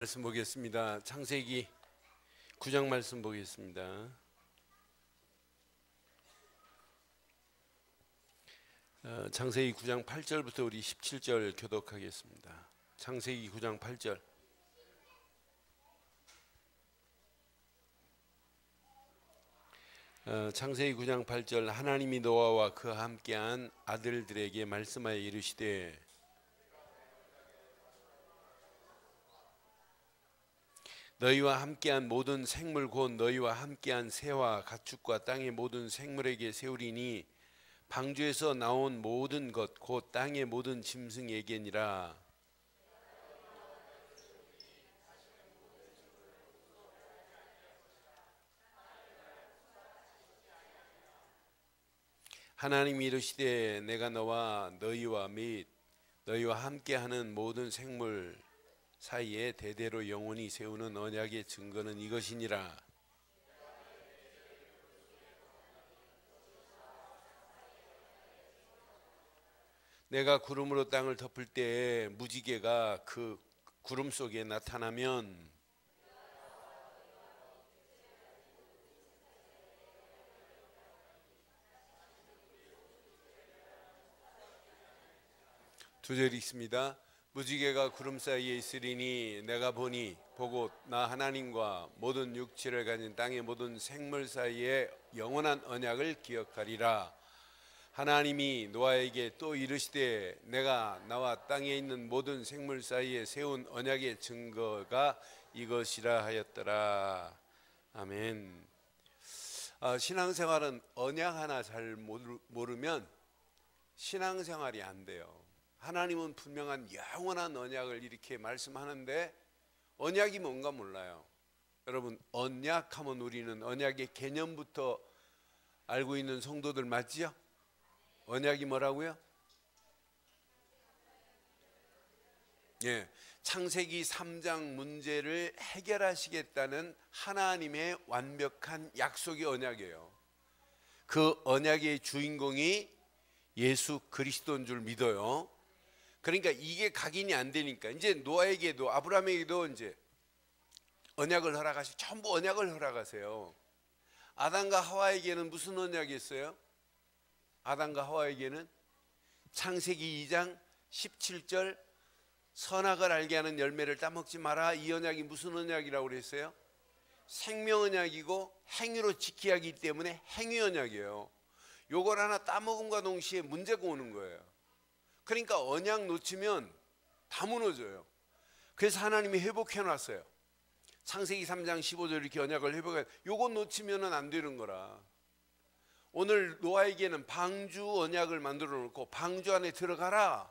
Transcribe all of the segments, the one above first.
말씀 보겠습니다. 창세기 9장 말씀 보겠습니다. 창세기 9장 8절부터 우리 17절 교독하겠습니다. 창세기 9장 8절. 창세기 9장 8절. 하나님이 노아와 그와 함께한 아들들에게 말씀하여 이르시되 너희와 함께한 모든 생물 곧 너희와 함께한 새와 가축과 땅의 모든 생물에게 세우리니 방주에서 나온 모든 것 곧 땅의 모든 짐승에게니라. 하나님이 이르시되 내가 너와 너희와 및 너희와 함께하는 모든 생물 사이에 대대로 영원히 세우는 언약의 증거는 이것이니라. 내가 구름으로 땅을 덮을 때에 무지개가 그 구름 속에 나타나면 두 절 있습니다. 무지개가 구름 사이에 있으리니 내가 보고 나 하나님과 모든 육체를 가진 땅의 모든 생물 사이에 영원한 언약을 기억하리라. 하나님이 노아에게 또 이르시되 내가 나와 땅에 있는 모든 생물 사이에 세운 언약의 증거가 이것이라 하였더라. 아멘. 신앙생활은 언약 하나 잘 모르면 신앙생활이 안 돼요. 하나님은 분명한 영원한 언약을 이렇게 말씀하는데 언약이 뭔가 몰라요. 여러분, 언약하면 우리는 언약의 개념부터 알고 있는 성도들 맞지요? 언약이 뭐라고요? 예, 창세기 3장 문제를 해결하시겠다는 하나님의 완벽한 약속의 언약이에요. 그 언약의 주인공이 예수 그리스도인 줄 믿어요. 그러니까 이게 각인이 안 되니까 이제 노아에게도 아브라함에게도 이제 언약을 허락하시고 전부 언약을 허락하세요. 아담과 하와에게는 무슨 언약이 있어요? 아담과 하와에게는 창세기 2장 17절 선악을 알게 하는 열매를 따먹지 마라. 이 언약이 무슨 언약이라고 그랬어요? 생명 언약이고 행위로 지키게 하기 때문에 행위 언약이에요. 요걸 하나 따먹음과 동시에 문제가 오는 거예요. 그러니까 언약 놓치면 다 무너져요. 그래서 하나님이 회복해 놨어요. 창세기 3장 15절 이렇게 언약을 회복해. 요거 놓치면 안 되는 거라. 오늘 노아에게는 방주 언약을 만들어 놓고 방주 안에 들어가라.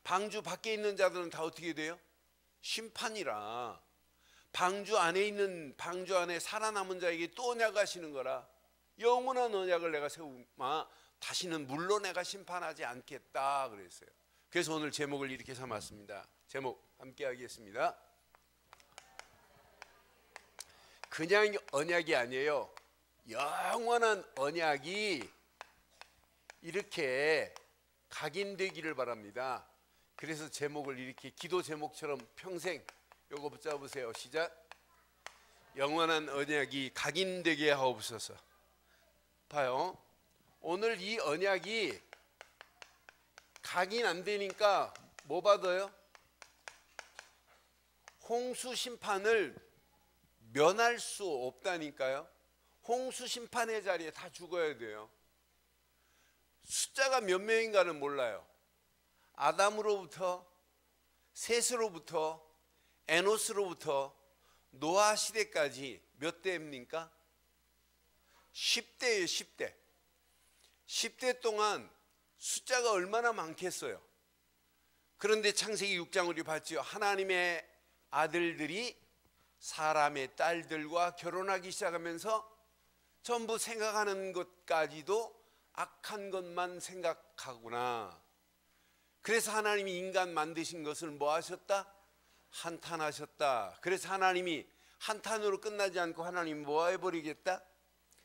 방주 밖에 있는 자들은 다 어떻게 돼요? 심판이라. 방주 안에 살아남은 자에게 또 언약하시는 거라. 영원한 언약을 내가 세우마 다시는 물로 내가 심판하지 않겠다 그랬어요. 그래서 오늘 제목을 이렇게 삼았습니다. 제목 함께 하겠습니다. 그냥 언약이 아니에요. 영원한 언약이 이렇게 각인되기를 바랍니다. 그래서 제목을 이렇게 기도 제목처럼 평생 요거 붙잡으세요. 시작. 영원한 언약이 각인되게 하옵소서. 봐요. 오늘 이 언약이 각인 안 되니까 뭐 받아요? 홍수 심판을 면할 수 없다니까요. 홍수 심판의 자리에 다 죽어야 돼요. 숫자가 몇 명인가는 몰라요. 아담으로부터 셋으로부터 에노스로부터 노아 시대까지 몇 대입니까? 10대예요. 10대. 10대 동안 숫자가 얼마나 많겠어요. 그런데 창세기 6장 우리 봤죠. 하나님의 아들들이 사람의 딸들과 결혼하기 시작하면서 전부 생각하는 것까지도 악한 것만 생각하구나. 그래서 하나님이 인간 만드신 것을 뭐 하셨다? 한탄하셨다. 그래서 하나님이 한탄으로 끝나지 않고 하나님이 뭐 해버리겠다?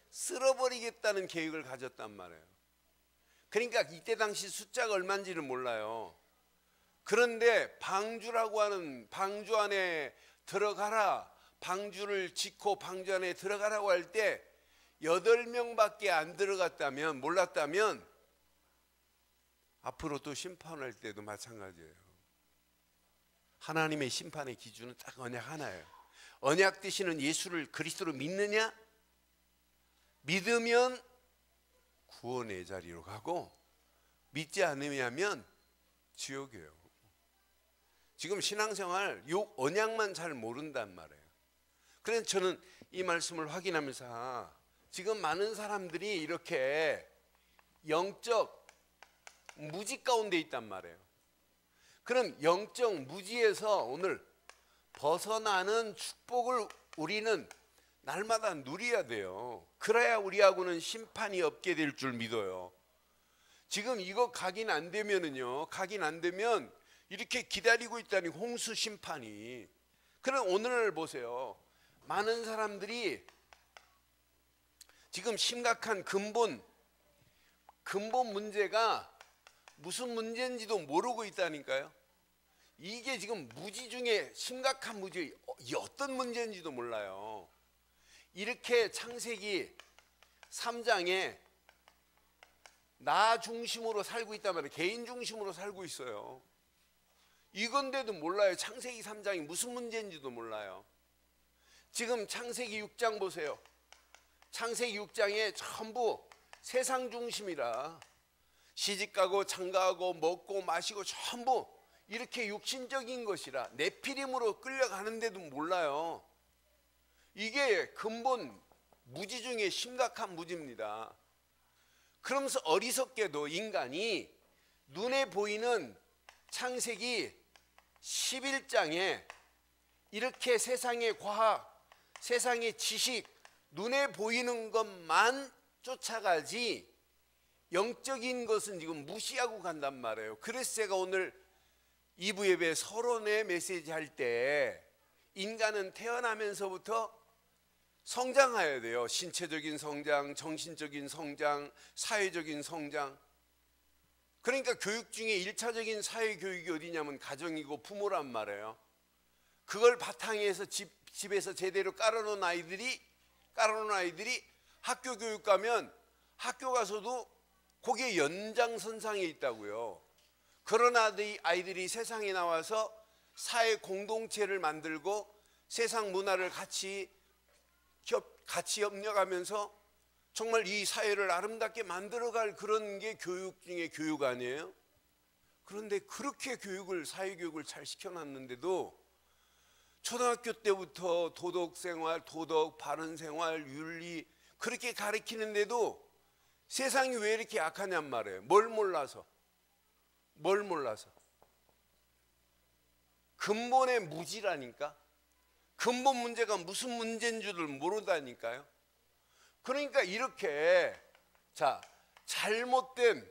쓸어버리겠다는 계획을 가졌단 말이에요. 그러니까 이때 당시 숫자가 얼마인지는 몰라요. 그런데 방주라고 하는 방주 안에 들어가라, 방주를 짓고 방주 안에 들어가라고 할 때 8명밖에 안 들어갔다면, 몰랐다면 앞으로 또 심판할 때도 마찬가지예요. 하나님의 심판의 기준은 딱 언약 하나예요. 언약 되시는 예수를 그리스도로 믿느냐? 믿으면 구원의 자리로 가고, 믿지 않으면 지옥이에요. 지금 신앙생활 요 언약만 잘 모른단 말이에요. 그래서 저는 이 말씀을 확인하면서 지금 많은 사람들이 이렇게 영적 무지 가운데 있단 말이에요. 그럼 영적 무지에서 오늘 벗어나는 축복을 우리는 날마다 누려야 돼요. 그래야 우리하고는 심판이 없게 될 줄 믿어요. 지금 이거 각인 안 되면은요, 각인 안 되면 이렇게 기다리고 있다니, 홍수 심판이. 그럼 오늘 보세요. 많은 사람들이 지금 심각한 근본 문제가 무슨 문제인지도 모르고 있다니까요. 이게 지금 무지 중에 심각한 무지, 이 어떤 문제인지도 몰라요. 이렇게 창세기 3장에 나 중심으로 살고 있단 말이에요. 개인 중심으로 살고 있어요. 이건데도 몰라요. 창세기 3장이 무슨 문제인지도 몰라요. 지금 창세기 6장 보세요. 창세기 6장에 전부 세상 중심이라, 시집가고 장가가고 먹고 마시고 전부 이렇게 육신적인 것이라 네피림으로 끌려가는데도 몰라요. 이게 근본 무지 중에 심각한 무지입니다. 그러면서 어리석게도 인간이 눈에 보이는 창세기 11장에 이렇게 세상의 과학, 세상의 지식, 눈에 보이는 것만 쫓아가지 영적인 것은 지금 무시하고 간단 말이에요. 그래서 제가 오늘 2부 예배 서론의 메시지 할 때 인간은 태어나면서부터 성장해야 돼요. 신체적인 성장, 정신적인 성장, 사회적인 성장. 그러니까 교육 중에 1차적인 사회교육이 어디냐면 가정이고 부모란 말이에요. 그걸 바탕에서 집에서 제대로 깔아놓은 아이들이 학교 교육 가면 학교 가서도 그게 연장선상에 있다고요. 그런 아이들이 세상에 나와서 사회 공동체를 만들고 세상 문화를 같이 협력하면서 정말 이 사회를 아름답게 만들어갈 그런 게 교육 중에 교육 아니에요? 그런데 그렇게 사회교육을 잘 시켜놨는데도 초등학교 때부터 도덕생활, 바른생활, 윤리 그렇게 가르치는데도 세상이 왜 이렇게 약하냔 말이에요. 뭘 몰라서. 근본의 무지라니까. 근본 문제가 무슨 문제인 줄을 모른다니까요. 그러니까 이렇게 잘못된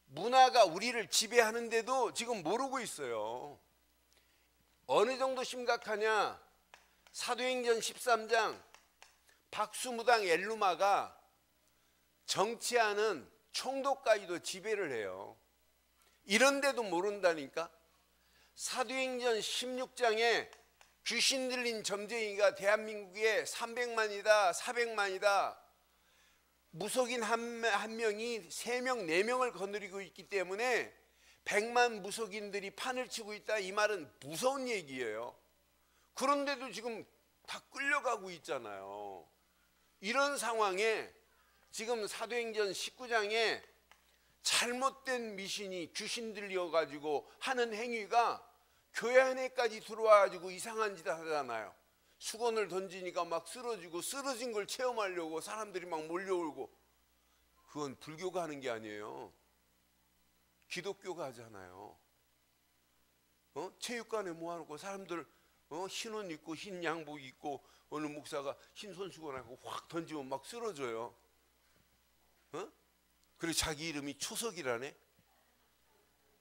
문화가 우리를 지배하는데도 지금 모르고 있어요. 어느 정도 심각하냐? 사도행전 13장 박수무당 엘루마가 정치하는 총독까지도 지배를 해요. 이런데도 모른다니까. 사도행전 16장에 귀신 들린 점쟁이가 대한민국에 300만이다 400만이다 무속인 한 명이 3명 4명을 거느리고 있기 때문에 100만 무속인들이 판을 치고 있다, 이 말은 무서운 얘기예요. 그런데도 지금 다 끌려가고 있잖아요. 이런 상황에 지금 사도행전 19장에 잘못된 미신이 귀신 들려가지고 하는 행위가 교회 안에까지 들어와가지고 이상한 짓 하잖아요. 수건을 던지니까 막 쓰러지고, 쓰러진 걸 체험하려고 사람들이 막 몰려오고. 그건 불교가 하는 게 아니에요. 기독교가 하잖아요. 체육관에 모아놓고 사람들 흰 옷 입고 흰 양복 입고 어느 목사가 흰 손수건하고 확 던지면 막 쓰러져요. 그리고 자기 이름이 초석이라네.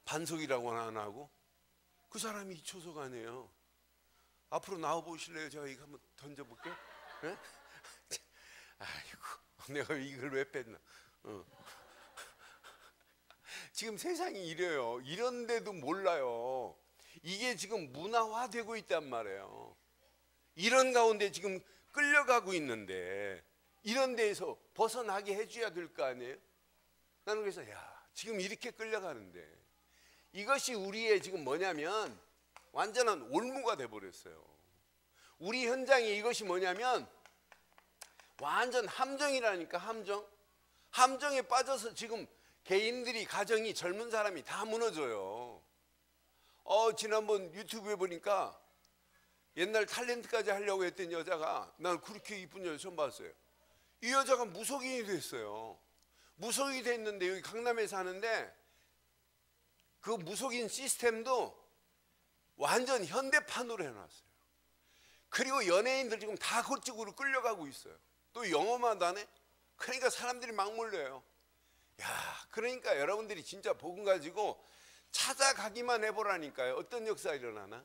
반석이라고는 안 하고. 그 사람이 초석 아니에요. 앞으로 나와 보실래요? 제가 이거 한번 던져볼게요. 네? 아이고, 내가 이걸 왜 뺐나. 지금 세상이 이래요. 이런데도 몰라요. 이게 지금 문화화되고 있단 말이에요. 이런 가운데 지금 끌려가고 있는데 이런 데에서 벗어나게 해줘야 될 거 아니에요? 나는 그래서 지금 이렇게 끌려가는데 이것이 우리의 지금 뭐냐면 완전한 올무가 돼버렸어요. 우리 현장에 이것이 뭐냐면 완전 함정이라니까. 함정에 빠져서 지금 개인들이, 가정이, 젊은 사람이 다 무너져요. 지난번 유튜브에 보니까 옛날 탤런트까지 하려고 했던 여자가, 난 그렇게 이쁜 여자 처음 봤어요. 이 여자가 무속인이 됐어요. 무속인이 됐는데 여기 강남에 사는데 그 무속인 시스템도 완전 현대판으로 해놨어요. 그리고 연예인들 지금 다 그쪽으로 끌려가고 있어요. 또 영어만 하네. 그러니까 사람들이 막 몰려요. 그러니까 여러분들이 진짜 복음 가지고 찾아가기만 해보라니까요. 어떤 역사가 일어나나?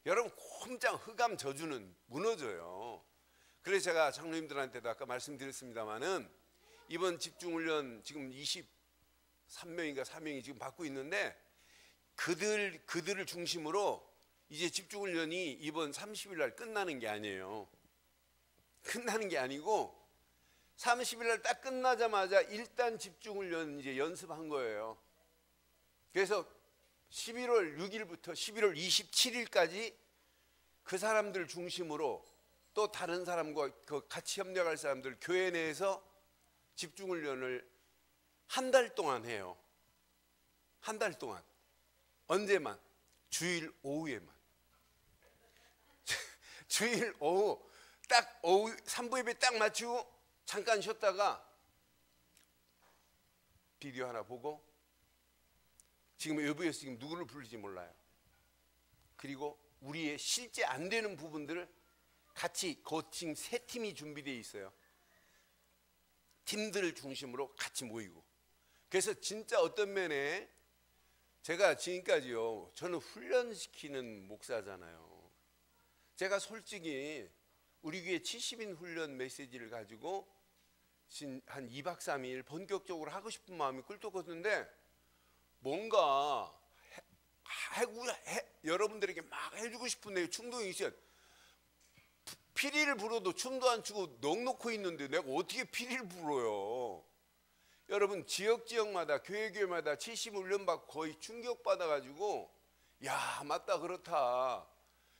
여러분 꼼짝 흑암 저주는 무너져요. 그래서 제가 장로님들한테도 아까 말씀드렸습니다마는 이번 집중훈련 지금 23명인가 4명이 지금 받고 있는데 그들을 중심으로 이제 집중훈련이 이번 30일 날 끝나는 게 아니에요. 끝나는 게 아니고 30일 날 딱 끝나자마자 일단 집중훈련 이제 연습한 거예요. 그래서 11월 6일부터 11월 27일까지 그 사람들 중심으로 또 다른 사람과 같이 협력할 사람들 교회 내에서 집중훈련을 한 달 동안 해요. 한 달 동안. 언제만? 주일 오후에만. 주일 오후 딱 오후 3부 예배 딱 마치고 잠깐 쉬었다가 비디오 하나 보고 지금 여부에서 지금 누구를 부를지 몰라요. 그리고 우리의 실제 안 되는 부분들을 같이 지금 세 팀이 준비되어 있어요. 팀들을 중심으로 같이 모이고. 그래서 진짜 어떤 면에 제가 지금까지요, 저는 훈련시키는 목사잖아요. 제가 솔직히 우리 교회 70인 훈련 메시지를 가지고 한 2박 3일 본격적으로 하고 싶은 마음이 꿀떡거리는데 뭔가 여러분들에게 막 해주고 싶은 충동이 있어요. 피리를 불어도 춤도 안 추고 넋 놓고 있는데 내가 어떻게 피리를 불어요? 여러분 지역마다 교회마다 70훈련 받고 거의 충격받아가지고 맞다 그렇다.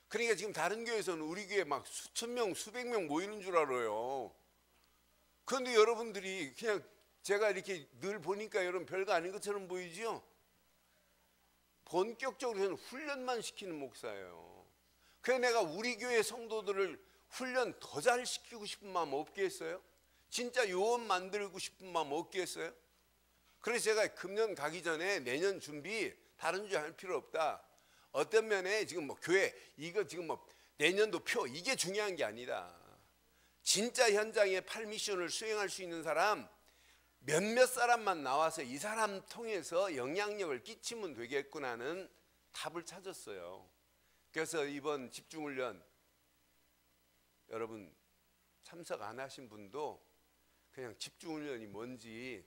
그러니까 지금 다른 교회에서는 우리 교회 막 수천 명 수백 명 모이는 줄 알아요. 그런데 여러분들이 그냥 제가 이렇게 늘 보니까 여러분 별거 아닌 것처럼 보이죠? 본격적으로 저는 훈련만 시키는 목사예요. 그래서 내가 우리 교회 성도들을 훈련 더 잘 시키고 싶은 마음 없겠어요? 진짜 요원 만들고 싶은 마음 없겠어요? 그래서 제가 금년 가기 전에 내년 준비 다른 줄 할 필요 없다. 어떤 면에 지금 교회 이거 지금 내년도 표 이게 중요한 게 아니다. 진짜 현장에 팔미션을 수행할 수 있는 사람 몇몇 사람만 나와서 이 사람 통해서 영향력을 끼치면 되겠구나는 답을 찾았어요. 그래서 이번 집중훈련 여러분 참석 안 하신 분도 그냥 집중훈련이 뭔지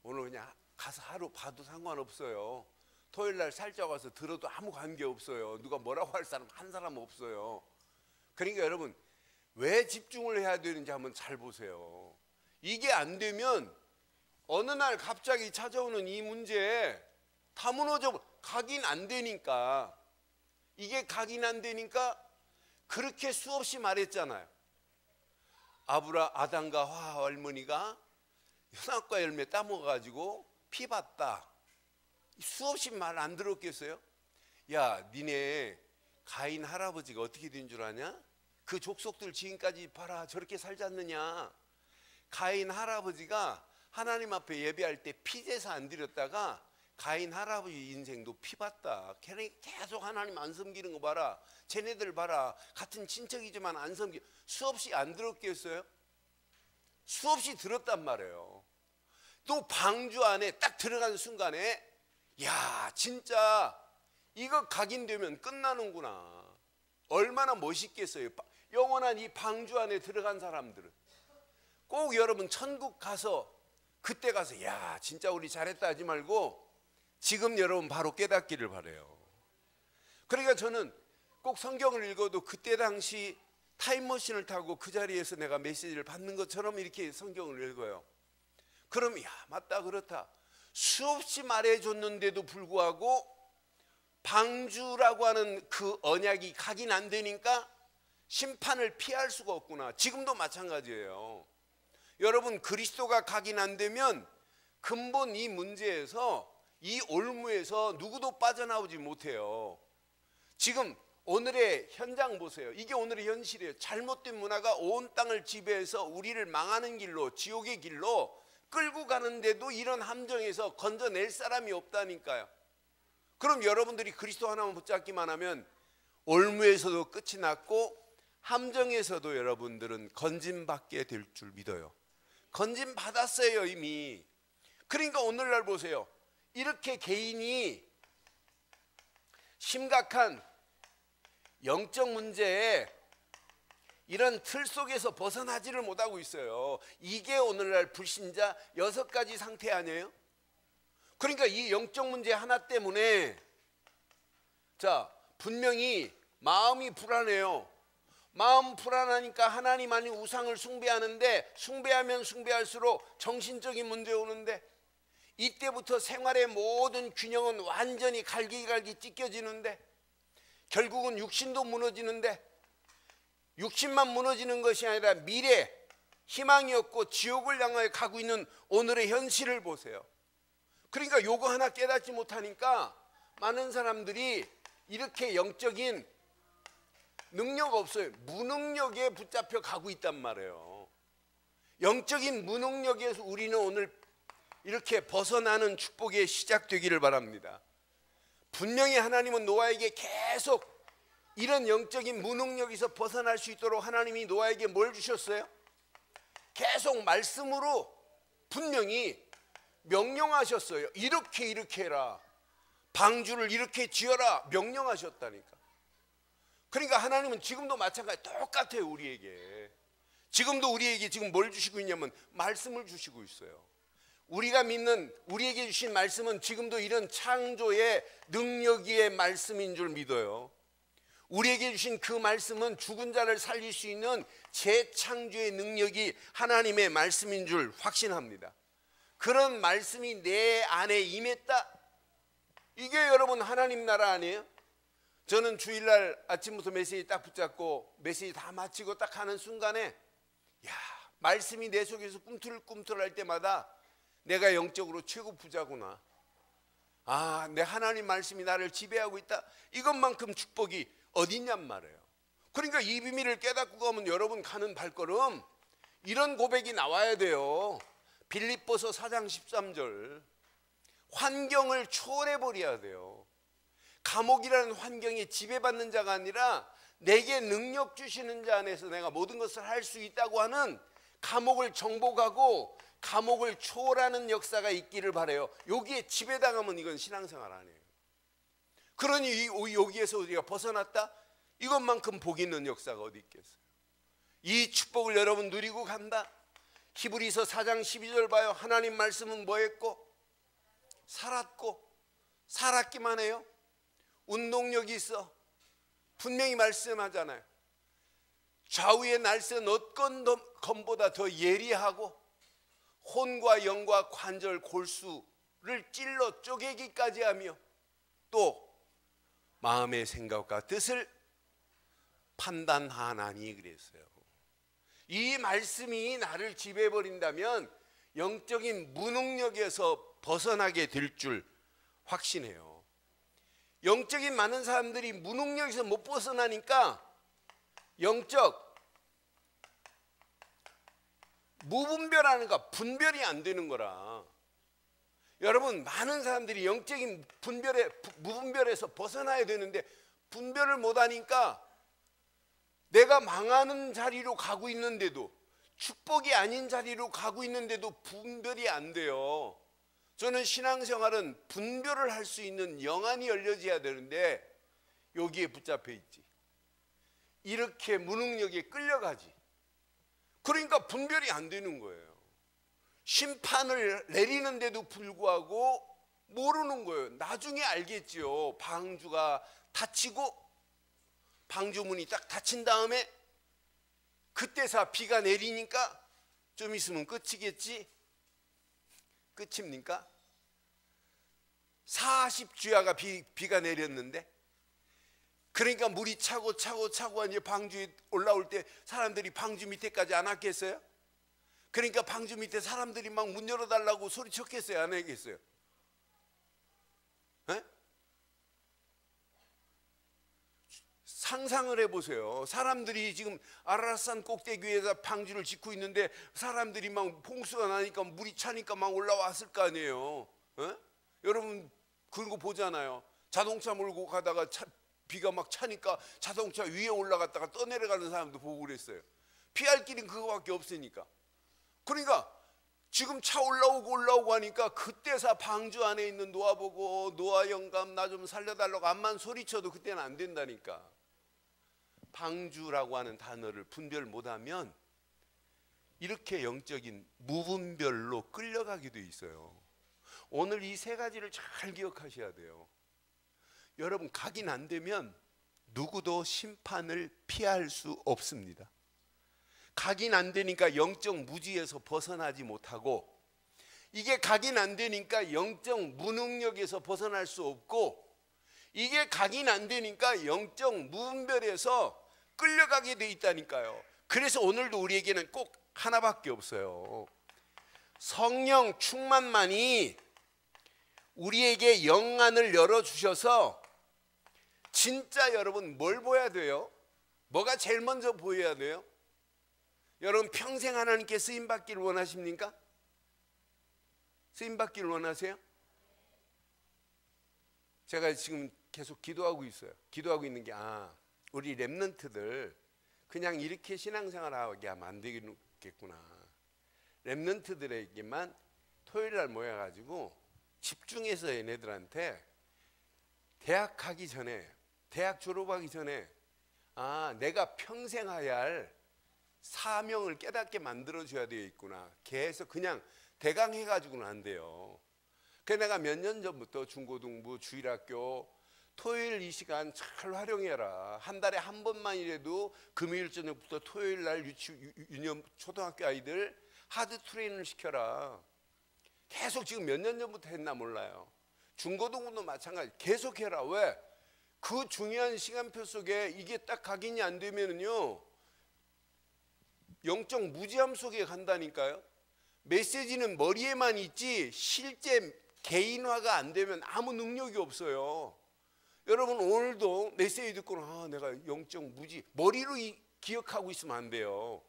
오늘 그냥 가서 하루 봐도 상관없어요. 토요일 날 살짝 와서 들어도 아무 관계 없어요. 누가 뭐라고 할 사람 한 사람 없어요. 그러니까 여러분 왜 집중을 해야 되는지 한번 잘 보세요. 이게 안 되면 어느 날 갑자기 찾아오는 이 문제에 다 무너져 각인 안 되니까. 이게 각인 안 되니까 그렇게 수없이 말했잖아요. 아담과 하와 할머니가 선악과 열매 따먹어가지고 피 봤다. 수없이 말 안 들었겠어요? 니네 가인 할아버지가 어떻게 된 줄 아냐? 그 족속들 지금까지 봐라 저렇게 살지 않느냐. 가인 할아버지가 하나님 앞에 예배할 때 피제사 안 드렸다가 가인 할아버지 인생도 피 봤다. 걔네 계속 하나님 안 섬기는 거 봐라. 쟤네들 봐라. 같은 친척이지만 안 섬기. 수없이 안 들었겠어요? 수없이 들었단 말이에요. 또 방주 안에 딱 들어간 순간에 진짜 이거 각인되면 끝나는구나. 얼마나 멋있겠어요. 영원한 이 방주 안에 들어간 사람들은 꼭 여러분 천국 가서 그때 가서 진짜 우리 잘했다 하지 말고 지금 여러분 바로 깨닫기를 바라요. 그러니까 저는 꼭 성경을 읽어도 그때 당시 타임머신을 타고 그 자리에서 내가 메시지를 받는 것처럼 이렇게 성경을 읽어요. 그럼 야, 맞다, 그렇다. 수없이 말해줬는데도 불구하고 방주라고 하는 그 언약이 각인 안 되니까 심판을 피할 수가 없구나. 지금도 마찬가지예요. 여러분, 그리스도가 각인 안 되면 근본 이 문제에서, 이 올무에서 누구도 빠져나오지 못해요. 지금 오늘의 현장 보세요. 이게 오늘의 현실이에요. 잘못된 문화가 온 땅을 지배해서 우리를 망하는 길로, 지옥의 길로 끌고 가는데도 이런 함정에서 건져낼 사람이 없다니까요. 그럼 여러분들이 그리스도 하나만 붙잡기만 하면 올무에서도 끝이 났고 함정에서도 여러분들은 건짐받게 될 줄 믿어요. 건짐받았어요, 이미. 그러니까 오늘날 보세요. 이렇게 개인이 심각한 영적 문제에 이런 틀 속에서 벗어나지를 못하고 있어요. 이게 오늘날 불신자 6가지 상태 아니에요? 그러니까 이 영적 문제 하나 때문에 분명히 마음이 불안해요. 마음 불안하니까 하나님 아닌 우상을 숭배하는데, 숭배하면 숭배할수록 정신적인 문제 오는데, 이때부터 생활의 모든 균형은 완전히 갈기갈기 찢겨지는데, 결국은 육신도 무너지는데, 육신만 무너지는 것이 아니라 미래, 희망이 없고 지옥을 향하여 가고 있는 오늘의 현실을 보세요. 그러니까 요거 하나 깨닫지 못하니까 많은 사람들이 이렇게 영적인 능력 없어요. 무능력에 붙잡혀 가고 있단 말이에요. 영적인 무능력에서 우리는 오늘 이렇게 벗어나는 축복이 시작되기를 바랍니다. 분명히 하나님은 노아에게 계속 이런 영적인 무능력에서 벗어날 수 있도록 하나님이 노아에게 뭘 주셨어요? 계속 말씀으로 분명히 명령하셨어요. 이렇게 해라. 방주를 이렇게 지어라. 명령하셨다니까. 그러니까 하나님은 지금도 마찬가지 똑같아요. 우리에게 지금도 우리에게 지금 뭘 주시고 있냐면 말씀을 주시고 있어요. 우리가 믿는, 우리에게 주신 말씀은 지금도 이런 창조의 능력의 말씀인 줄 믿어요. 우리에게 주신 그 말씀은 죽은 자를 살릴 수 있는 재창조의 능력이 하나님의 말씀인 줄 확신합니다. 그런 말씀이 내 안에 임했다. 이게 여러분 하나님 나라 아니에요? 저는 주일날 아침부터 메시지 딱 붙잡고 메시지 다 마치고 딱 하는 순간에 말씀이 내 속에서 꿈틀꿈틀할 때마다 내가 영적으로 최고 부자구나. 내 하나님 말씀이 나를 지배하고 있다. 이것만큼 축복이 어딨냔 말이에요. 그러니까 이 비밀을 깨닫고 가면 여러분 가는 발걸음 이런 고백이 나와야 돼요. 빌립보서 4장 13절. 환경을 초월해버려야 돼요. 감옥이라는 환경에 지배받는 자가 아니라 내게 능력 주시는 자 안에서 내가 모든 것을 할 수 있다고 하는 감옥을 정복하고 감옥을 초월하는 역사가 있기를 바라요. 여기에 지배당하면 이건 신앙생활 아니에요. 그러니 여기에서 우리가 벗어났다? 이것만큼 복 있는 역사가 어디 있겠어요? 이 축복을 여러분 누리고 간다. 히브리서 4장 12절 봐요. 하나님 말씀은 뭐했고? 살았고, 살았기만 해요. 운동력이 있어. 분명히 말씀하잖아요. 좌우의 날쌘 어떤 검보다 더 예리하고 혼과 영과 관절 골수를 찔러 쪼개기까지 하며 또 마음의 생각과 뜻을 판단하나니 그랬어요. 이 말씀이 나를 지배해버린다면 영적인 무능력에서 벗어나게 될 줄 확신해요. 영적인 많은 사람들이 무능력에서 못 벗어나니까 영적 무분별하는 거, 분별이 안 되는 거라. 여러분 많은 사람들이 영적인 무분별에서 벗어나야 되는데 분별을 못하니까 내가 망하는 자리로 가고 있는데도, 축복이 아닌 자리로 가고 있는데도 분별이 안 돼요. 저는 신앙생활은 분별을 할 수 있는 영안이 열려져야 되는데 여기에 붙잡혀 있지. 이렇게 무능력에 끌려가지. 그러니까 분별이 안 되는 거예요. 심판을 내리는데도 불구하고 모르는 거예요. 나중에 알겠지요. 방주가 닫히고 방주문이 딱 닫힌 다음에 그때서 비가 내리니까 좀 있으면 끝이겠지? 끝입니까? 40주야가 비가 내렸는데, 그러니까 물이 차고 이제 방주에 올라올 때 사람들이 방주 밑에까지 안 왔겠어요? 그러니까 방주 밑에 사람들이 막 문 열어달라고 소리쳤겠어요? 안 하겠어요? 에? 상상을 해보세요. 사람들이 지금 아라라산 꼭대기 위에서 방주를 짓고 있는데 사람들이 막 홍수가 나니까 물이 차니까 막 올라왔을 거 아니에요. 에? 여러분 그런 거 보잖아요. 자동차 몰고 가다가 비가 막 차니까 자동차 위에 올라갔다가 떠내려가는 사람도 보고 그랬어요. 피할 길은 그거밖에 없으니까. 그러니까 지금 차 올라오고 하니까 그때서 방주 안에 있는 노아 보고 노아 영감 나 좀 살려달라고 암만 소리쳐도 그때는 안 된다니까. 방주라고 하는 단어를 분별 못하면 이렇게 영적인 무분별로 끌려가게 돼 있어요. 오늘 이 세 가지를 잘 기억하셔야 돼요. 여러분 각인 안 되면 누구도 심판을 피할 수 없습니다. 각인 안 되니까 영적 무지에서 벗어나지 못하고, 이게 각인 안 되니까 영적 무능력에서 벗어날 수 없고, 이게 각인 안 되니까 영적 무분별에서 끌려가게 돼 있다니까요. 그래서 오늘도 우리에게는 꼭 하나밖에 없어요. 성령 충만만이 우리에게 영안을 열어주셔서 진짜 여러분 뭘 보여야 돼요? 뭐가 제일 먼저 보여야 돼요? 여러분 평생 하나님께 쓰임받기를 원하십니까? 쓰임받기를 원하세요? 제가 지금 계속 기도하고 있어요. 기도하고 있는 게 우리 렘넌트들 그냥 이렇게 신앙생활하게 하면 안 되겠구나. 렘넌트들에게만 토요일 날 모여가지고 집중해서 얘네들한테 대학 가기 전에, 대학 졸업하기 전에 내가 평생 해야 할 사명을 깨닫게 만들어줘야 되겠구나. 계속 그냥 대강 해가지고는 안 돼요. 그래서 내가 몇 년 전부터 중고등부, 주일학교, 토요일 이 시간 잘 활용해라. 한 달에 한 번만이라도 금요일 저녁부터 토요일 날 유년 초등학교 아이들 하드 트레이닝을 시켜라. 계속 지금 몇 년 전부터 했나 몰라요. 중고등부도 마찬가지. 계속 해라. 왜? 그 중요한 시간표 속에 이게 딱 각인이 안 되면은요, 영적 무지함 속에 간다니까요. 메시지는 머리에만 있지 실제 개인화가 안 되면 아무 능력이 없어요. 여러분 오늘도 메시지 듣고는 내가 영적 무지, 머리로 기억하고 있으면 안 돼요.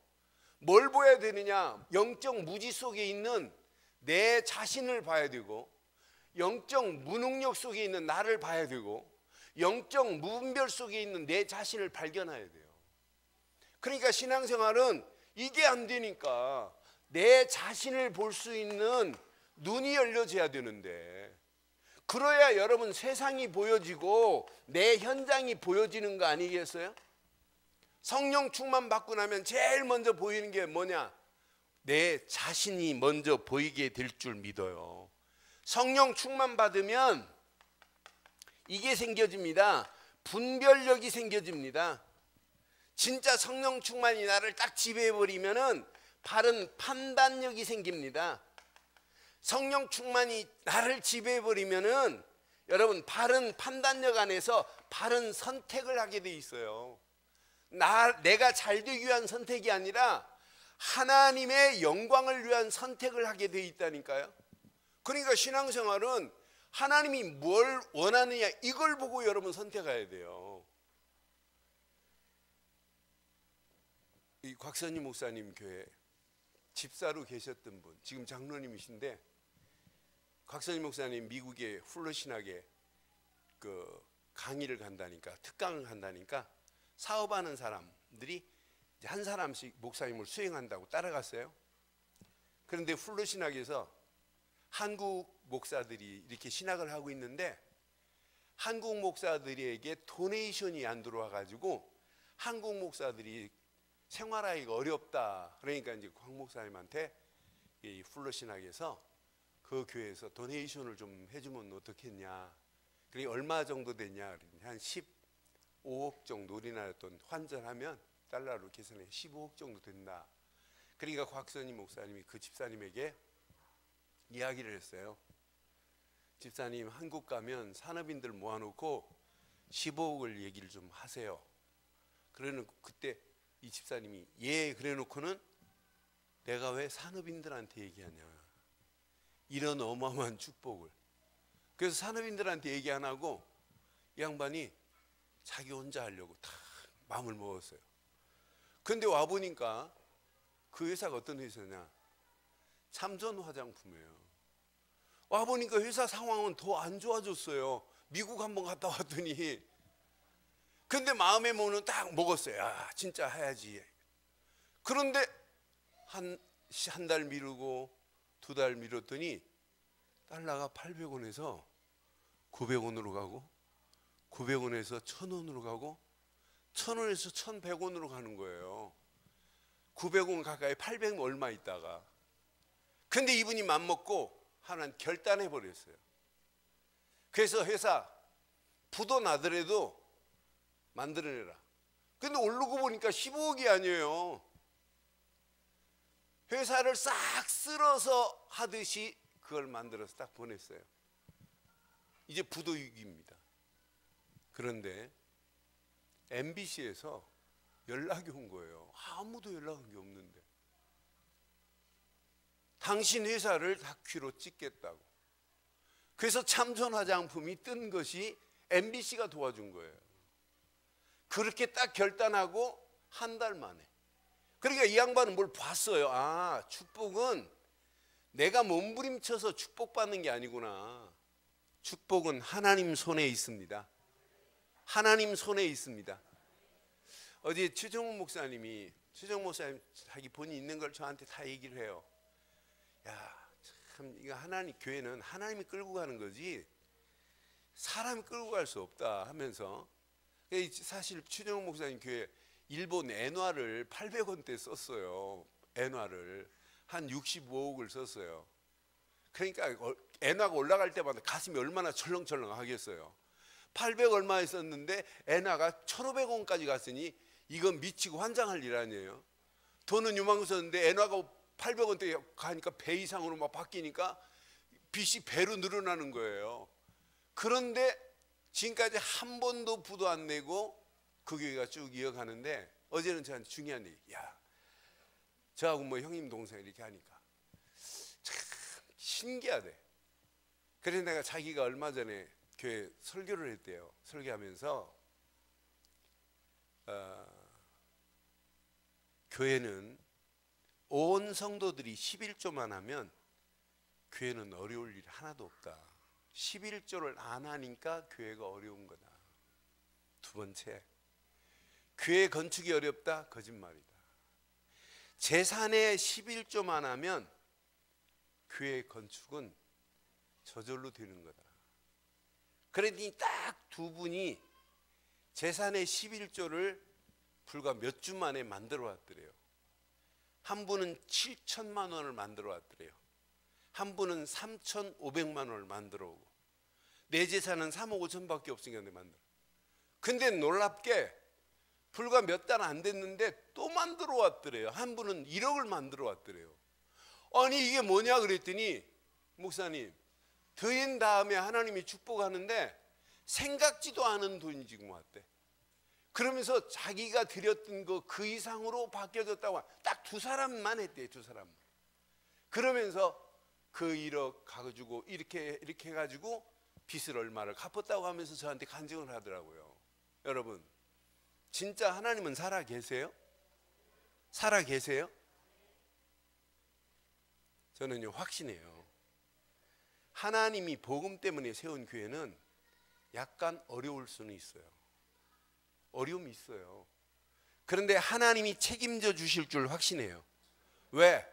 뭘 봐야 되느냐? 영적 무지 속에 있는 내 자신을 봐야 되고, 영적 무능력 속에 있는 나를 봐야 되고, 영적 무분별 속에 있는 내 자신을 발견해야 돼요. 그러니까 신앙생활은 이게 안 되니까 내 자신을 볼 수 있는 눈이 열려져야 되는데, 그래야 여러분 세상이 보여지고 내 현장이 보여지는 거 아니겠어요? 성령 충만 받고 나면 제일 먼저 보이는 게 뭐냐? 내 자신이 먼저 보이게 될 줄 믿어요. 성령 충만 받으면 이게 생겨집니다. 분별력이 생겨집니다. 진짜 성령 충만이 나를 딱 지배해버리면은 바른 판단력이 생깁니다. 성령 충만이 나를 지배해버리면은 여러분 바른 판단력 안에서 바른 선택을 하게 돼 있어요. 내가 잘 되기 위한 선택이 아니라 하나님의 영광을 위한 선택을 하게 돼 있다니까요. 그러니까 신앙생활은 하나님이 뭘 원하느냐 이걸 보고 여러분 선택해야 돼요. 이 곽선희 목사님 교회 집사로 계셨던 분, 지금 장로님이신데, 곽선희 목사님 미국의 훌러신학에 그 강의를 간다니까, 특강을 간다니까 사업하는 사람들이 한 사람씩 목사님을 수행한다고 따라갔어요. 그런데 훌러신학에서 한국 목사들이 이렇게 신학을 하고 있는데 한국 목사들에게 도네이션이 안 들어와 가지고 한국 목사들이 생활하기가 어렵다. 그러니까 이제 광 목사님한테 이 훌러신학에서 그 교회에서 도네이션을 좀 해주면 어떻겠냐. 그게 얼마 정도 되냐. 한 15억 정도, 우리나라 돈 환전하면 달러로 계산해 15억 정도 된다. 그러니까 곽선희 목사님이 그 집사님에게 이야기를 했어요. 집사님, 한국 가면 산업인들 모아놓고 15억을 얘기를 좀 하세요. 그래놓고 그때 이 집사님이 예, 그래놓고는 내가 왜 산업인들한테 얘기하냐, 이런 어마어마한 축복을. 그래서 산업인들한테 얘기 안 하고 이 양반이 자기 혼자 하려고 다 마음을 먹었어요. 근데 와보니까 그 회사가 어떤 회사냐, 참전 화장품이에요. 와보니까 회사 상황은 더 안 좋아졌어요. 미국 한번 갔다 왔더니. 근데 마음의 몸은 딱 먹었어요. 아, 진짜 해야지. 그런데 한 달 미루고 2달 미뤘더니 달러가 800원에서 900원으로 가고 900원에서 1000원으로 가고 1000원에서 1100원으로 가는 거예요. 900원 가까이 800 얼마 있다가. 근데 이분이 맘먹고 하나는 결단해 버렸어요. 그래서 회사 부도 나더라도 만들어내라. 근데 오르고 보니까 15억이 아니에요. 회사를 싹 쓸어서 하듯이 그걸 만들어서 딱 보냈어요. 이제 부도 위기입니다. 그런데 MBC에서 연락이 온 거예요. 아무도 연락한 게 없는데 당신 회사를 다큐로 찍겠다고. 그래서 참전 화장품이 뜬 것이 MBC가 도와준 거예요. 그렇게 딱 결단하고 한 달 만에. 그러니까 이 양반은 뭘 봤어요. 아, 축복은 내가 몸부림쳐서 축복받는 게 아니구나. 축복은 하나님 손에 있습니다. 하나님 손에 있습니다. 어제 최정훈 목사님 자기 본인 있는 걸 저한테 다 얘기를 해요. 야, 참 이거 하나님, 교회는 하나님이 끌고 가는 거지 사람이 끌고 갈 수 없다 하면서, 사실 최정훈 목사님 교회 일본 엔화를 800원대 썼어요. 엔화를 한 65억을 썼어요. 그러니까 엔화가 올라갈 때마다 가슴이 얼마나 철렁철렁 하겠어요. 800 얼마에 썼는데 엔화가 1500원까지 갔으니 이건 미치고 환장할 일 아니에요. 돈은 요만큼 썼는데 엔화가 800원대 가니까 배 이상으로 막 바뀌니까 빚이 배로 늘어나는 거예요. 그런데 지금까지 한 번도 부도 안 내고 그 교회가 쭉 이어가는데, 어제는 저한테 중요한 얘기. 야, 저하고 뭐 형님 동생 이렇게 하니까 참 신기하대. 그래서 내가 자기가 얼마 전에 교회 설교를 했대요. 설교하면서 교회는 온 성도들이 11조만 하면 교회는 어려울 일이 하나도 없다. 11조를 안 하니까 교회가 어려운 거다. 두 번째, 교회 건축이 어렵다? 거짓말이다. 재산의 11조만 하면 교회 건축은 저절로 되는 거다. 그러니 딱 두 분이 재산의 11조를 불과 몇 주 만에 만들어 왔더래요. 한 분은 7천만 원을 만들어 왔더래요. 한 분은 3,500만 원을 만들어 오고, 내 재산은 3억 5천밖에 없으니까 내 만들어. 근데 놀랍게 불과 몇 달 안 됐는데 또 만들어 왔더래요. 한 분은 1억을 만들어 왔더래요. 아니 이게 뭐냐 그랬더니, 목사님 드린 다음에 하나님이 축복하는데 생각지도 않은 돈이 지금 왔대. 그러면서 자기가 드렸던 거 그 이상으로 바뀌어졌다고. 딱 두 사람만 했대. 두 사람만. 그러면서 그 1억 가지고 이렇게 해가지고 빚을 얼마를 갚았다고 하면서 저한테 간증을 하더라고요. 여러분, 진짜 하나님은 살아 계세요? 살아 계세요? 저는요 확신해요. 하나님이 복음 때문에 세운 교회는 약간 어려울 수는 있어요. 어려움이 있어요. 그런데 하나님이 책임져 주실 줄 확신해요. 왜?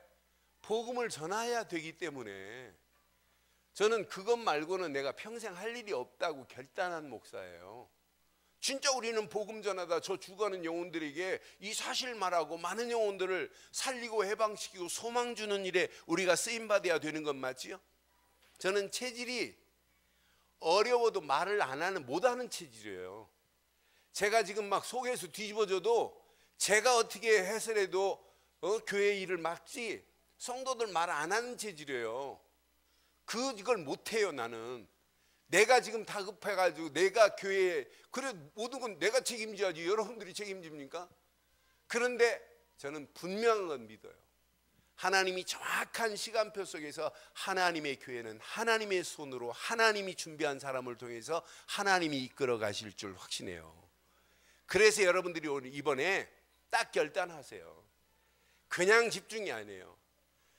복음을 전해야 되기 때문에. 저는 그것 말고는 내가 평생 할 일이 없다고 결단한 목사예요. 진짜 우리는 복음 전하다 저 죽어가는 영혼들에게 이 사실 말하고 많은 영혼들을 살리고 해방시키고 소망 주는 일에 우리가 쓰임받아야 되는 건 맞지요? 저는 체질이 어려워도 말을 안 하는, 못하는 체질이에요. 제가 지금 막 속에서 뒤집어져도 제가 어떻게 해서라도 교회 일을 막지, 성도들 말 안 하는 체질이에요. 이걸 못해요. 나는 내가 지금 다급해가지고 내가 교회에, 그래 모든 건 내가 책임져야지 여러분들이 책임집니까? 그런데 저는 분명한 건 믿어요. 하나님이 정확한 시간표 속에서 하나님의 교회는 하나님의 손으로 하나님이 준비한 사람을 통해서 하나님이 이끌어 가실 줄 확신해요. 그래서 여러분들이 오늘 이번에 딱 결단하세요. 그냥 집중이 아니에요.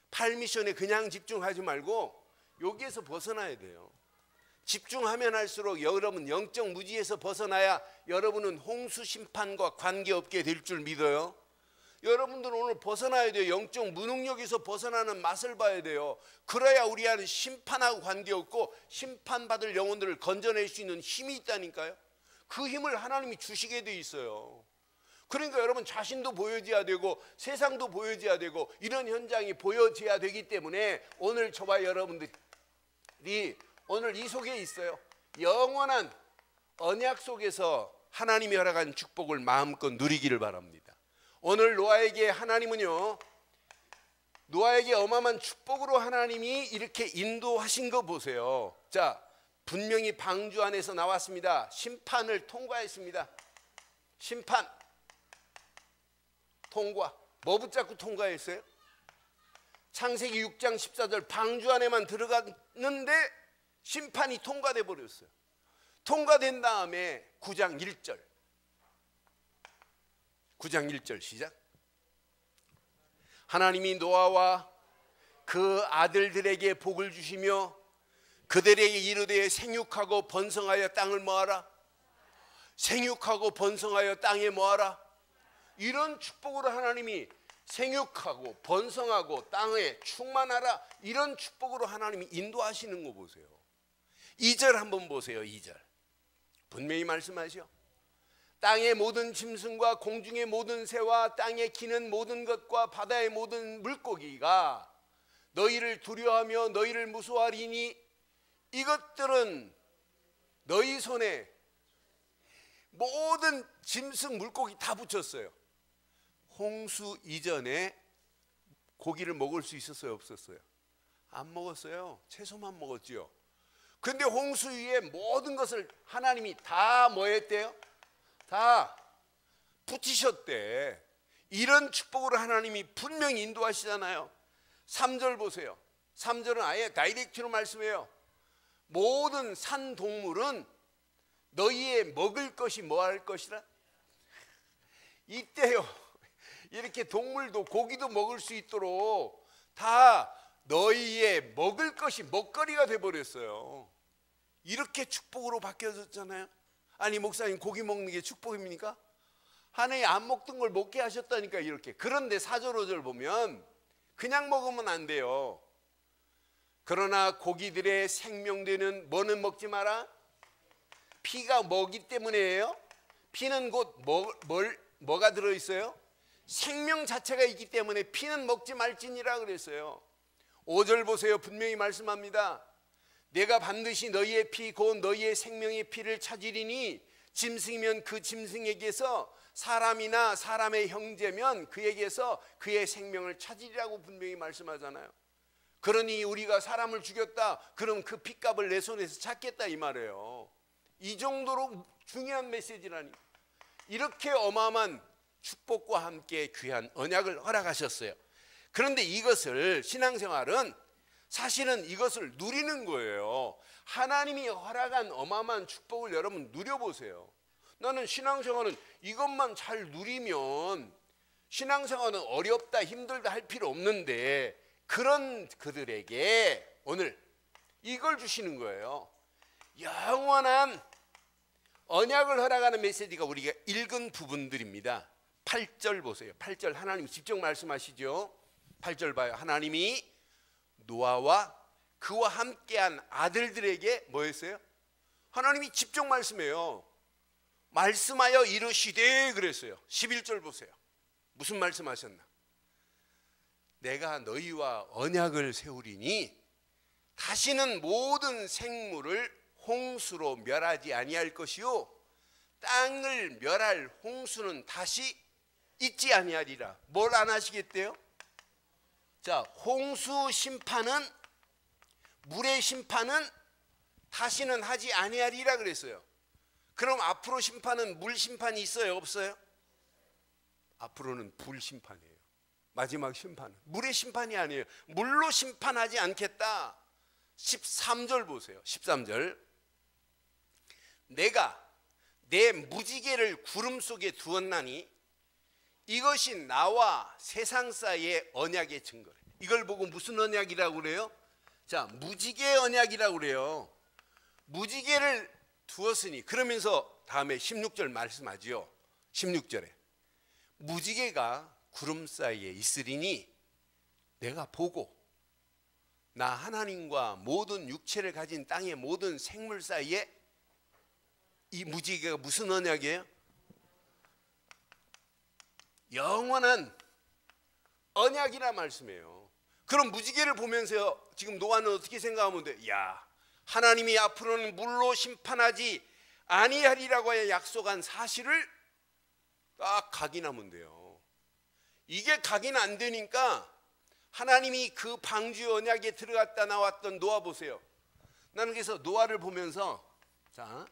팔미션에 그냥 집중하지 말고 여기에서 벗어나야 돼요. 집중하면 할수록 여러분 영적 무지에서 벗어나야 여러분은 홍수 심판과 관계없게 될 줄 믿어요. 여러분들은 오늘 벗어나야 돼요. 영적 무능력에서 벗어나는 맛을 봐야 돼요. 그래야 우리 안에 심판하고 관계없고 심판받을 영혼들을 건져낼 수 있는 힘이 있다니까요. 그 힘을 하나님이 주시게 돼 있어요. 그러니까 여러분 자신도 보여져야 되고 세상도 보여져야 되고 이런 현장이 보여져야 되기 때문에 오늘 저와 여러분들이 오늘 이 속에 있어요. 영원한 언약 속에서 하나님이 허락한 축복을 마음껏 누리기를 바랍니다. 오늘 노아에게 하나님은요, 노아에게 어마어마한 축복으로 하나님이 이렇게 인도하신 거 보세요. 자, 분명히 방주 안에서 나왔습니다. 심판을 통과했습니다. 심판 통과. 뭐 붙잡고 통과했어요? 창세기 6장 14절 방주 안에만 들어갔는데 심판이 통과돼 버렸어요. 통과된 다음에 9장 1절 9장 1절 시작. 하나님이 노아와 그 아들들에게 복을 주시며 그들에게 이르되 생육하고 번성하여 땅을 뭐하라? 생육하고 번성하여 땅에 뭐하라? 이런 축복으로 하나님이 생육하고 번성하고 땅에 충만하라, 이런 축복으로 하나님이 인도하시는 거 보세요. 2절 한번 보세요. 2절 분명히 말씀하시오. 땅의 모든 짐승과 공중의 모든 새와 땅에 기는 모든 것과 바다의 모든 물고기가 너희를 두려워하며 너희를 무서워하리니 이것들은 너희 손에, 모든 짐승 물고기 다 붙였어요. 홍수 이전에 고기를 먹을 수 있었어요, 없었어요? 안 먹었어요. 채소만 먹었지요. 근데 홍수 위에 모든 것을 하나님이 다 뭐 했대요? 다 붙이셨대. 이런 축복으로 하나님이 분명히 인도하시잖아요. 3절 보세요. 3절은 아예 다이렉트로 말씀해요. 모든 산 동물은 너희의 먹을 것이 뭐 할 것이라? 이때요, 이렇게 동물도 고기도 먹을 수 있도록 다 너희의 먹을 것이 먹거리가 돼버렸어요. 이렇게 축복으로 바뀌어졌잖아요. 아니 목사님, 고기 먹는 게 축복입니까? 하나님 안 먹던 걸 먹게 하셨다니까 이렇게. 그런데 4절 5절 보면 그냥 먹으면 안 돼요. 그러나 고기들의 생명되는 뭐는 먹지 마라? 피가 뭐기 때문이에요. 피는 곧 뭐가 들어있어요? 생명 자체가 있기 때문에 피는 먹지 말지니라 그랬어요. 5절 보세요. 분명히 말씀합니다. 내가 반드시 너희의 피 곧 너희의 생명의 피를 찾으리니 짐승이면 그 짐승에게서, 사람이나 사람의 형제면 그에게서 그의 생명을 찾으리라고 분명히 말씀하잖아요. 그러니 우리가 사람을 죽였다 그럼 그 핏값을 내 손에서 찾겠다 이 말이에요. 이 정도로 중요한 메시지라니. 이렇게 어마어마한 축복과 함께 귀한 언약을 허락하셨어요. 그런데 이것을, 신앙생활은 사실은 이것을 누리는 거예요. 하나님이 허락한 어마어마한 축복을 여러분 누려보세요. 나는 신앙생활은 이것만 잘 누리면 신앙생활은 어렵다 힘들다 할 필요 없는데, 그런 그들에게 오늘 이걸 주시는 거예요. 영원한 언약을 허락하는 메시지가 우리가 읽은 부분들입니다. 8절 보세요. 8절 하나님 직접 말씀하시죠. 8절 봐요. 하나님이 노아와 그와 함께한 아들들에게 뭐 했어요? 하나님이 직접 말씀해요. 말씀하여 이르시되 그랬어요. 11절 보세요. 무슨 말씀하셨나? 내가 너희와 언약을 세우리니 다시는 모든 생물을 홍수로 멸하지 아니할 것이요 땅을 멸할 홍수는 다시 있지 아니하리라. 뭘 안 하시겠대요? 자, 홍수 심판은, 물의 심판은 다시는 하지 아니하리라 그랬어요. 그럼 앞으로 심판은 물 심판이 있어요, 없어요? 앞으로는 불 심판이에요. 마지막 심판은 물의 심판이 아니에요. 물로 심판하지 않겠다. 13절 보세요. 13절. 내가 내 무지개를 구름 속에 두었나니 이것이 나와 세상 사이의 언약의 증거래. 이걸 보고 무슨 언약이라고 그래요? 자, 무지개 언약이라고 그래요. 무지개를 두었으니, 그러면서 다음에 16절 말씀하지요. 16절에 무지개가 구름 사이에 있으리니 내가 보고 나 하나님과 모든 육체를 가진 땅의 모든 생물 사이에, 이 무지개가 무슨 언약이에요? 영원한 언약이라 말씀이에요. 그럼 무지개를 보면서 지금 노아는 어떻게 생각하면 돼? 야, 하나님이 앞으로는 물로 심판하지 아니하리라고 하여 약속한 사실을 딱 각인하면 돼요. 이게 각인 안 되니까 하나님이 그 방주 언약에 들어갔다 나왔던 노아 보세요. 나는 그래서 노아를 보면서, 자,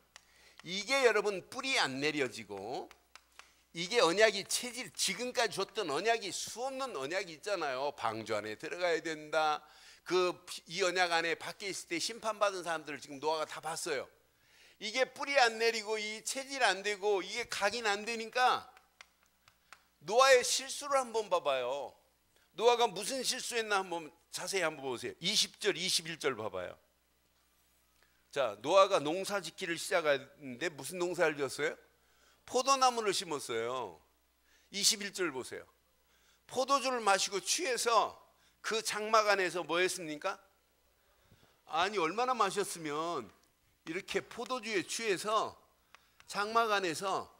이게 여러분 뿌리 안 내려지고, 이게 언약이 체질, 지금까지 줬던 언약이 수없는 언약이 있잖아요. 방주 안에 들어가야 된다. 이 언약 안에 밖에 있을 때 심판받은 사람들을 지금 노아가 다 봤어요. 이게 뿌리 안 내리고 이 체질 안 되고 이게 각인 안 되니까 노아의 실수를 한번 봐봐요. 노아가 무슨 실수했나 한번 자세히 한번 보세요. 20절 21절 봐봐요. 자, 노아가 농사 짓기를 시작했는데 무슨 농사를 지었어요? 포도나무를 심었어요. 21절 보세요. 포도주를 마시고 취해서 그 장막 안에서 뭐 했습니까? 아니, 얼마나 마셨으면 이렇게 포도주에 취해서 장막 안에서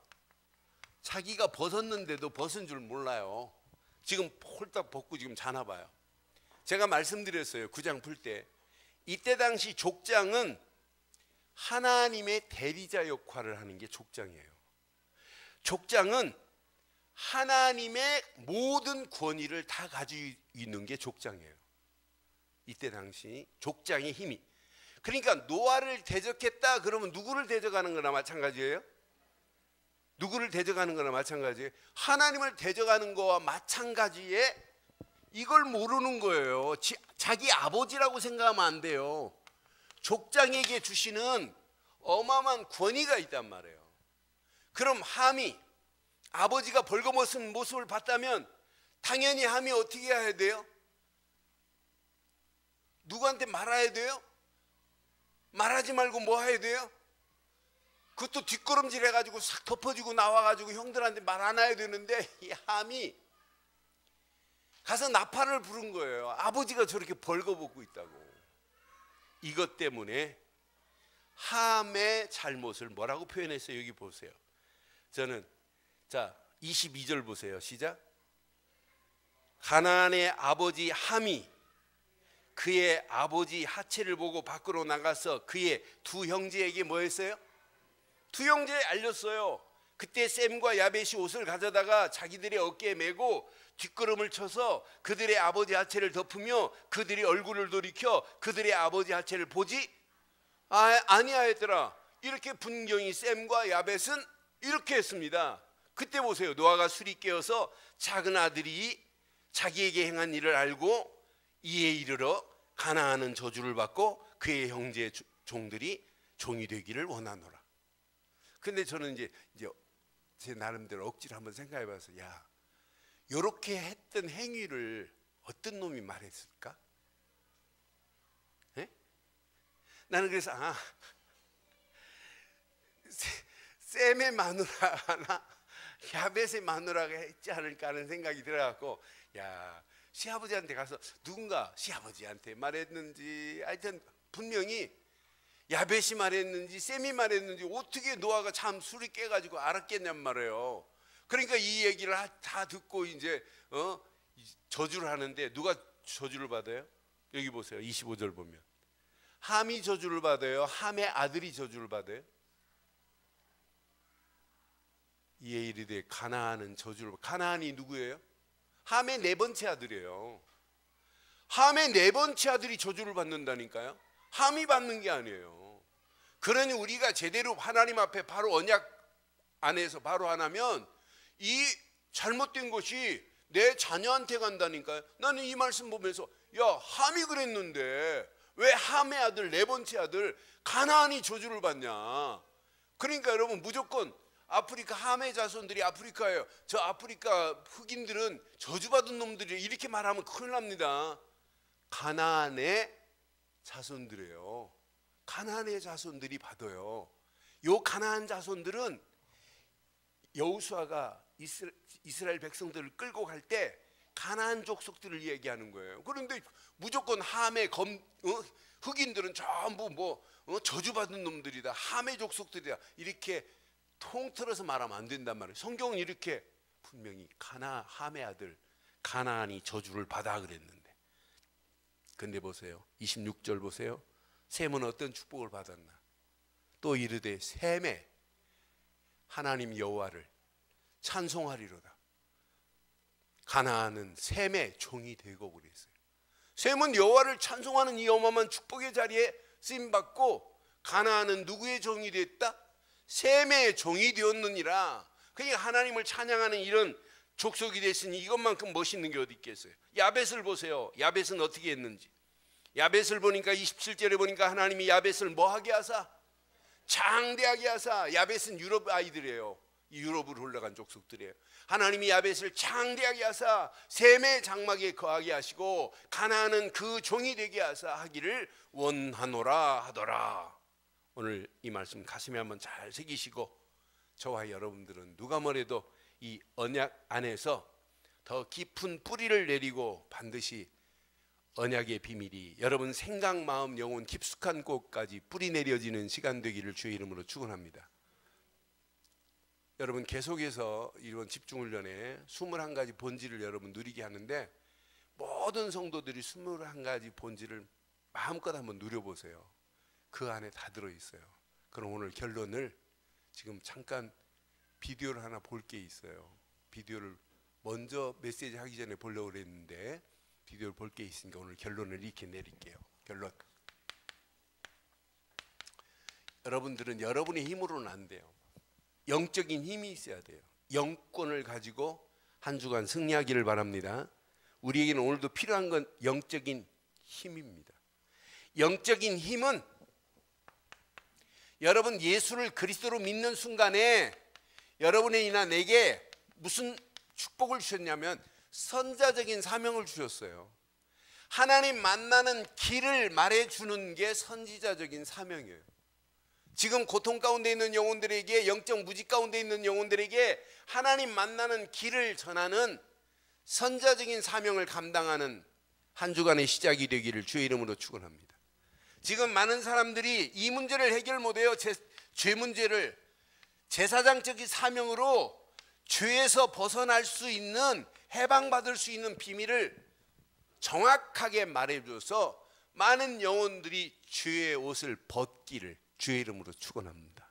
자기가 벗었는데도 벗은 줄 몰라요. 지금 홀딱 벗고 지금 자나 봐요. 제가 말씀드렸어요. 9장 풀 때. 이때 당시 족장은 하나님의 대리자 역할을 하는 게 족장이에요. 족장은 하나님의 모든 권위를 다 가지고 있는 게 족장이에요. 이때 당시 족장의 힘이. 그러니까 노아를 대적했다 그러면 누구를 대적하는 거나 마찬가지예요? 누구를 대적하는 거나 마찬가지예요? 하나님을 대적하는 거와 마찬가지에 이걸 모르는 거예요. 자기 아버지라고 생각하면 안 돼요. 족장에게 주시는 어마어마한 권위가 있단 말이에요. 그럼 함이 아버지가 벌거벗은 모습을 봤다면 당연히 함이 어떻게 해야 돼요? 누구한테 말해야 돼요? 말하지 말고 뭐 해야 돼요? 그것도 뒷걸음질 해가지고 싹 덮어주고 나와가지고 형들한테 말 안 해야 되는데, 이 함이 가서 나팔을 부른 거예요. 아버지가 저렇게 벌거벗고 있다고. 이것 때문에 함의 잘못을 뭐라고 표현했어요? 여기 보세요. 저는, 자, 22절 보세요. 시작. 가나안의 아버지 함이 그의 아버지 하체를 보고 밖으로 나가서 그의 두 형제에게 뭐 했어요? 두 형제에 알렸어요. 그때 셈과 야벳이 옷을 가져다가 자기들의 어깨에 메고 뒷걸음을 쳐서 그들의 아버지 하체를 덮으며 그들이 얼굴을 돌이켜 그들의 아버지 하체를 보지 아니하였더라. 이렇게 분경이 셈과 야벳은 이렇게 했습니다. 그때 보세요. 노아가 술이 깨어서 작은 아들이 자기에게 행한 일을 알고 이에 이르러 가나안은 저주를 받고 그의 형제 종들이 종이 되기를 원하노라. 근데 저는 이제 제 나름대로 억지로 한번 생각해 봐서, 야, 요렇게 했던 행위를 어떤 놈이 말했을까? 에? 나는 그래서 셈의 마누라나 야벳의 마누라가 했지 않을까 하는 생각이 들어갖고, 야, 시아버지한테 가서 누군가 시아버지한테 말했는지, 하여튼 분명히 야벳이 말했는지 셈이 말했는지 어떻게 노아가 참 술이 깨가지고 알았겠냔 말이에요. 그러니까 이 얘기를 다 듣고 이제 저주를 하는데 누가 저주를 받아요? 여기 보세요. 25절 보면 함이 저주를 받아요? 함의 아들이 저주를 받아요? 이에 이르되 가나안은 저주를. 가나안이 누구예요? 함의 네 번째 아들이에요. 함의 네 번째 아들이 저주를 받는다니까요. 함이 받는 게 아니에요. 그러니 우리가 제대로 하나님 앞에 바로 언약 안에서 바로 하나면 이 잘못된 것이 내 자녀한테 간다니까요. 나는 이 말씀 보면서 야, 함이 그랬는데 왜 함의 아들, 네 번째 아들 가나안이 저주를 받냐. 그러니까 여러분, 무조건 아프리카 함의 자손들이 아프리카예요. 저 아프리카 흑인들은 저주받은 놈들이 이렇게 말하면 큰일 납니다. 가나안의 자손들이에요. 가나안의 자손들이 받아요. 요 가나안 자손들은 여호수아가 이스라엘 백성들을 끌고 갈 때 가나안 족속들을 얘기하는 거예요. 그런데 무조건 함의 흑인들은 전부 저주받은 놈들이다, 함의 족속들이다, 이렇게 통틀어서 말하면 안 된단 말이에요. 성경은 이렇게 분명히 함의 아들 가나안이 저주를 받아 그랬는데, 근데 보세요, 26절 보세요. 셈은 어떤 축복을 받았나? 또 이르되 셈에 하나님 여호와를 찬송하리로다. 가나안은 셈의 종이 되고 그랬어요. 셈은 여호와를 찬송하는 이 어마어마한 축복의 자리에 쓰임받고, 가나안은 누구의 종이 됐다? 셈의 종이 되었느니라. 그러니까 하나님을 찬양하는 이런 족속이 됐으니 이것만큼 멋있는 게 어디 있겠어요. 야벳을 보세요. 야벳은 어떻게 했는지. 야벳을 보니까 27절에 보니까 하나님이 야벳을 뭐하게 하사? 장대하게 하사. 야벳은 유럽 아이들이에요. 유럽으로 올라간 족속들이에요. 하나님이 야벳을 장대하게 하사 셈의 장막에 거하게 하시고 가나안은 그 종이 되게 하사 하기를 원하노라 하더라. 오늘 이 말씀 가슴에 한번 잘 새기시고, 저와 여러분들은 누가 뭐래도 이 언약 안에서 더 깊은 뿌리를 내리고 반드시 언약의 비밀이 여러분 생각, 마음, 영혼 깊숙한 곳까지 뿌리 내려지는 시간 되기를 주의 이름으로 축원합니다. 여러분, 계속해서 이번 집중훈련에 21가지 본질을 여러분 누리게 하는데, 모든 성도들이 21가지 본질을 마음껏 한번 누려보세요. 그 안에 다 들어있어요. 그럼 오늘 결론을 지금 잠깐 비디오를 하나 볼 게 있어요. 비디오를 먼저 메시지 하기 전에 보려고 그랬는데 비디오를 볼 게 있으니까 오늘 결론을 이렇게 내릴게요. 결론. 여러분들은 여러분의 힘으로는 안 돼요. 영적인 힘이 있어야 돼요. 영권을 가지고 한 주간 승리하기를 바랍니다. 우리에게는 오늘도 필요한 건 영적인 힘입니다. 영적인 힘은 여러분 예수를 그리스도로 믿는 순간에 여러분이나 내게 무슨 축복을 주셨냐면 선자적인 사명을 주셨어요. 하나님 만나는 길을 말해주는 게 선지자적인 사명이에요. 지금 고통 가운데 있는 영혼들에게, 영적 무지 가운데 있는 영혼들에게 하나님 만나는 길을 전하는 선자적인 사명을 감당하는 한 주간의 시작이 되기를 주의 이름으로 축원합니다. 지금 많은 사람들이 이 문제를 해결 못해요. 죄 문제를 제사장적인 사명으로 죄에서 벗어날 수 있는, 해방받을 수 있는 비밀을 정확하게 말해줘서 많은 영혼들이 죄의 옷을 벗기를 주의 이름으로 축원합니다.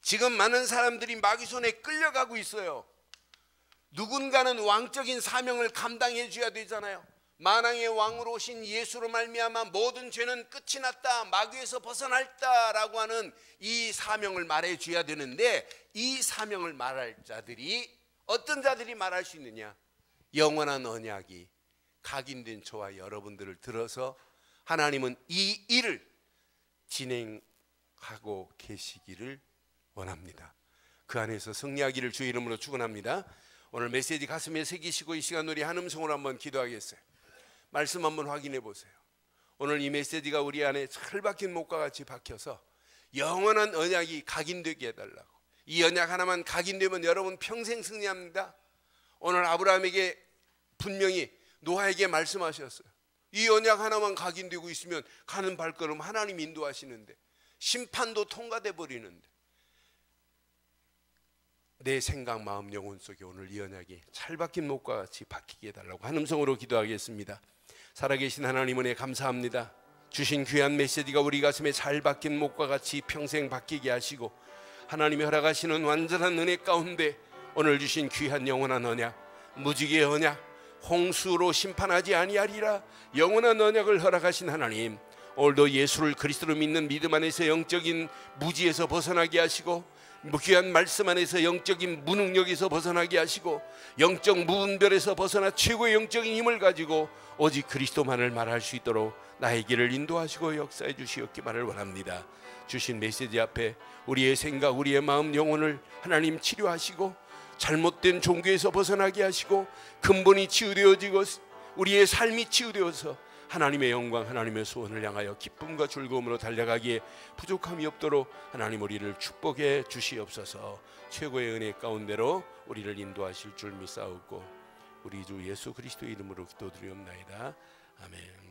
지금 많은 사람들이 마귀 손에 끌려가고 있어요. 누군가는 왕적인 사명을 감당해 줘야 되잖아요. 만왕의 왕으로 오신 예수로 말미암아 모든 죄는 끝이 났다, 마귀에서 벗어났다라고 하는 이 사명을 말해줘야 되는데, 이 사명을 말할 자들이, 어떤 자들이 말할 수 있느냐? 영원한 언약이 각인된 저와 여러분들을 들어서 하나님은 이 일을 진행하고 계시기를 원합니다. 그 안에서 승리하기를 주의 이름으로 축원합니다. 오늘 메시지 가슴에 새기시고 이 시간 우리 한음성으로 한번 기도하겠어요. 말씀 한번 확인해 보세요. 오늘 이 메시지가 우리 안에 철박힌 목과 같이 박혀서 영원한 언약이 각인되게 해달라고. 이 언약 하나만 각인되면 여러분 평생 승리합니다. 오늘 아브라함에게 분명히 노아에게 말씀하셨어요. 이 언약 하나만 각인되고 있으면 가는 발걸음 하나님 인도하시는데, 심판도 통과돼 버리는데, 내 생각, 마음, 영혼 속에 오늘 이 언약이 찰박힌 목과 같이 박히게 해달라고 한음성으로 기도하겠습니다. 살아계신 하나님 은혜 감사합니다. 주신 귀한 메시지가 우리 가슴에 잘 박힌 목과 같이 평생 박히게 하시고, 하나님이 허락하시는 완전한 은혜 가운데 오늘 주신 귀한 영원한 언약, 무지개의 언약, 홍수로 심판하지 아니하리라 영원한 언약을 허락하신 하나님, 오늘도 예수를 그리스도로 믿는 믿음 안에서 영적인 무지에서 벗어나게 하시고, 귀한 말씀 안에서 영적인 무능력에서 벗어나게 하시고, 영적 무분별에서 벗어나 최고의 영적인 힘을 가지고 오직 그리스도만을 말할 수 있도록 나의 길을 인도하시고 역사해 주시옵기만을 원합니다. 주신 메시지 앞에 우리의 생각, 우리의 마음, 영혼을 하나님 치료하시고, 잘못된 종교에서 벗어나게 하시고, 근본이 치유되어지고 우리의 삶이 치유되어서 하나님의 영광, 하나님의 소원을 향하여 기쁨과 즐거움으로 달려가기에 부족함이 없도록 하나님 우리를 축복해 주시옵소서. 최고의 은혜 가운데로 우리를 인도하실 줄 믿사옵고 우리 주 예수 그리스도의 이름으로 기도드리옵나이다. 아멘.